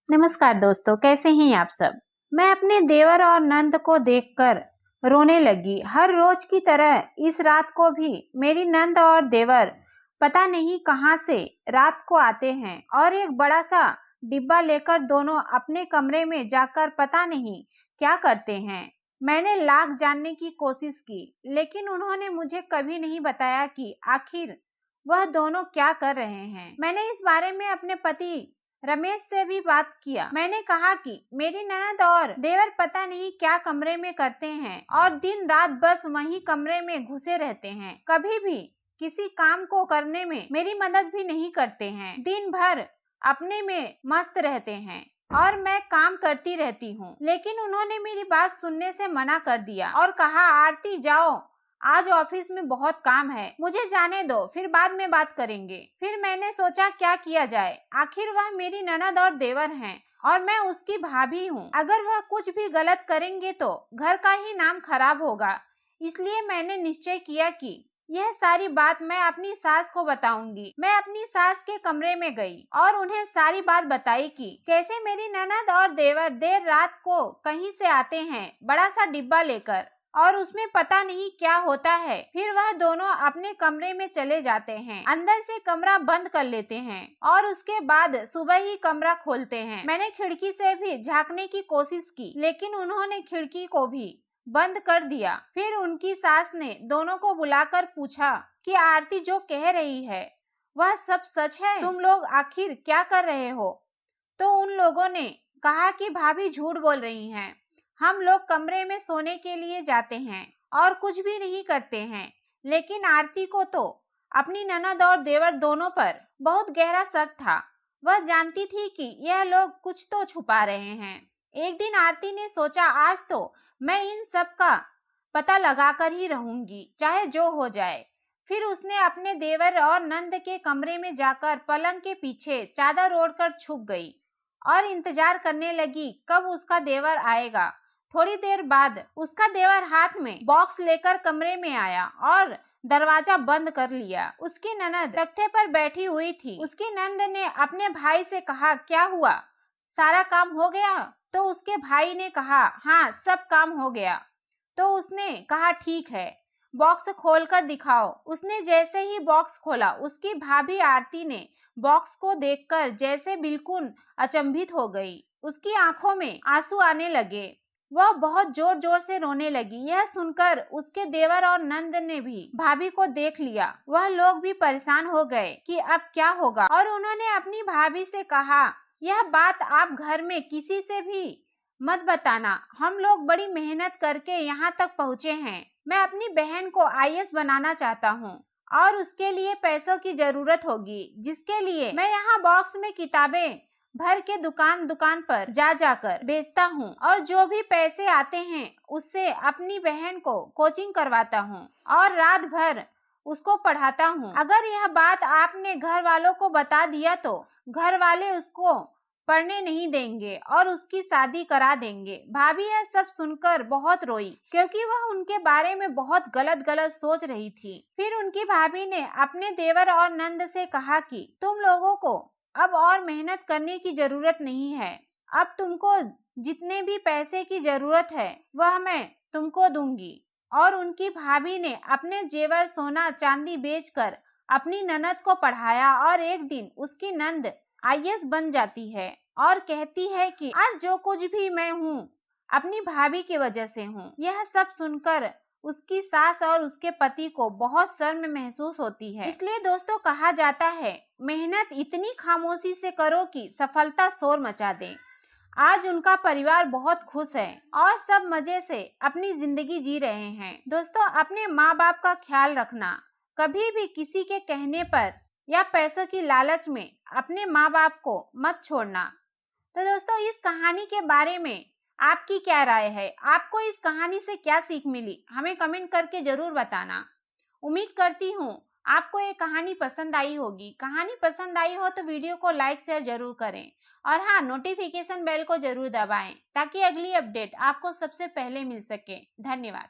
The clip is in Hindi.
नमस्कार दोस्तों, कैसे हैं आप सब। मैं अपने देवर और नंद को देखकर रोने लगी। हर रोज की तरह इस रात को भी मेरी नंद और देवर पता नहीं कहां से रात को आते हैं और एक बड़ा सा डिब्बा लेकर दोनों अपने कमरे में जाकर पता नहीं क्या करते हैं। मैंने लाख जानने की कोशिश की, लेकिन उन्होंने मुझे कभी नहीं बताया कि आखिर वह दोनों क्या कर रहे हैं। मैंने इस बारे में अपने पति रमेश से भी बात किया। मैंने कहा कि मेरी ननद और देवर पता नहीं क्या कमरे में करते हैं और दिन रात बस वही कमरे में घुसे रहते हैं। कभी भी किसी काम को करने में मेरी मदद भी नहीं करते हैं। दिन भर अपने में मस्त रहते हैं और मैं काम करती रहती हूँ। लेकिन उन्होंने मेरी बात सुनने से मना कर दिया और कहा, आरती जाओ, आज ऑफिस में बहुत काम है, मुझे जाने दो, फिर बाद में बात करेंगे। फिर मैंने सोचा क्या किया जाए, आखिर वह मेरी ननद और देवर हैं और मैं उसकी भाभी हूँ। अगर वह कुछ भी गलत करेंगे तो घर का ही नाम खराब होगा। इसलिए मैंने निश्चय किया कि यह सारी बात मैं अपनी सास को बताऊंगी। मैं अपनी सास के कमरे में गई और उन्हें सारी बात बताई कि कैसे मेरी ननद और देवर देर रात को कहीं से आते हैं बड़ा सा डिब्बा लेकर और उसमें पता नहीं क्या होता है। फिर वह दोनों अपने कमरे में चले जाते हैं, अंदर से कमरा बंद कर लेते हैं और उसके बाद सुबह ही कमरा खोलते हैं। मैंने खिड़की से भी झांकने की कोशिश की, लेकिन उन्होंने खिड़की को भी बंद कर दिया। फिर उनकी सास ने दोनों को बुलाकर पूछा कि आरती जो कह रही है वह सब सच है, तुम लोग आखिर क्या कर रहे हो। तो उन लोगों ने कहा कि भाभी झूठ बोल रही हैं, हम लोग कमरे में सोने के लिए जाते हैं और कुछ भी नहीं करते हैं। लेकिन आरती को तो अपनी ननद और देवर दोनों पर बहुत गहरा शक था। वह जानती थी कि यह लोग कुछ तो छुपा रहे हैं। एक दिन आरती ने सोचा, आज तो मैं इन सब का पता लगाकर ही रहूंगी, चाहे जो हो जाए। फिर उसने अपने देवर और नंद के कमरे में जाकर पलंग के पीछे चादर ओढ़कर छुप गई और इंतजार करने लगी कब उसका देवर आएगा। थोड़ी देर बाद उसका देवर हाथ में बॉक्स लेकर कमरे में आया और दरवाजा बंद कर लिया। उसकी ननद तख्ते पर बैठी हुई थी। उसकी नंद ने अपने भाई से कहा, क्या हुआ, सारा काम हो गया। तो उसके भाई ने कहा, हाँ सब काम हो गया। तो उसने कहा, ठीक है, बॉक्स खोलकर दिखाओ। उसने जैसे ही बॉक्स खोला, उसकी भाभी आरती ने बॉक्स को देखकर जैसे बिल्कुल अचंभित हो गई। उसकी आंखों में आंसू आने लगे। वह बहुत जोर जोर से रोने लगी। यह सुनकर उसके देवर और नंद ने भी भाभी को देख लिया। वह लोग भी परेशान हो गए कि अब क्या होगा और उन्होंने अपनी भाभी से कहा, यह बात आप घर में किसी से भी मत बताना। हम लोग बड़ी मेहनत करके यहाँ तक पहुँचे हैं। मैं अपनी बहन को आईएएस बनाना चाहता हूँ और उसके लिए पैसों की जरूरत होगी, जिसके लिए मैं यहाँ बॉक्स में किताबें भर के दुकान दुकान पर जाकर बेचता हूँ और जो भी पैसे आते हैं उससे अपनी बहन को कोचिंग करवाता हूँ और रात भर उसको पढ़ाता हूँ। अगर यह बात आपने घर वालों को बता दिया तो घर वाले उसको पढ़ने नहीं देंगे और उसकी शादी करा देंगे। भाभी यह सब सुनकर बहुत रोई, क्योंकि वह उनके बारे में बहुत गलत गलत सोच रही थी। फिर उनकी भाभी ने अपने देवर और नंद से कहा कि तुम लोगों को अब और मेहनत करने की जरूरत नहीं है। अब तुमको जितने भी पैसे की जरूरत है वह मैं तुमको दूंगी। और उनकी भाभी ने अपने जेवर सोना चांदी बेचकर अपनी ननद को पढ़ाया और एक दिन उसकी नंद आईएएस बन जाती है और कहती है कि आज जो कुछ भी मैं हूँ अपनी भाभी की वजह से हूँ। यह सब सुनकर उसकी सास और उसके पति को बहुत शर्म महसूस होती है। इसलिए दोस्तों कहा जाता है, मेहनत इतनी खामोशी से करो कि सफलता शोर मचा दे। आज उनका परिवार बहुत खुश है और सब मजे से अपनी जिंदगी जी रहे हैं। दोस्तों अपने माँ बाप का ख्याल रखना, कभी भी किसी के कहने पर या पैसों की लालच में अपने माँ बाप को मत छोड़ना। तो दोस्तों इस कहानी के बारे में आपकी क्या राय है, आपको इस कहानी से क्या सीख मिली, हमें कमेंट करके जरूर बताना। उम्मीद करती हूँ आपको ये कहानी पसंद आई होगी। कहानी पसंद आई हो तो वीडियो को लाइक शेयर जरूर करें और हाँ, नोटिफिकेशन बेल को जरूर दबाएं ताकि अगली अपडेट आपको सबसे पहले मिल सके। धन्यवाद।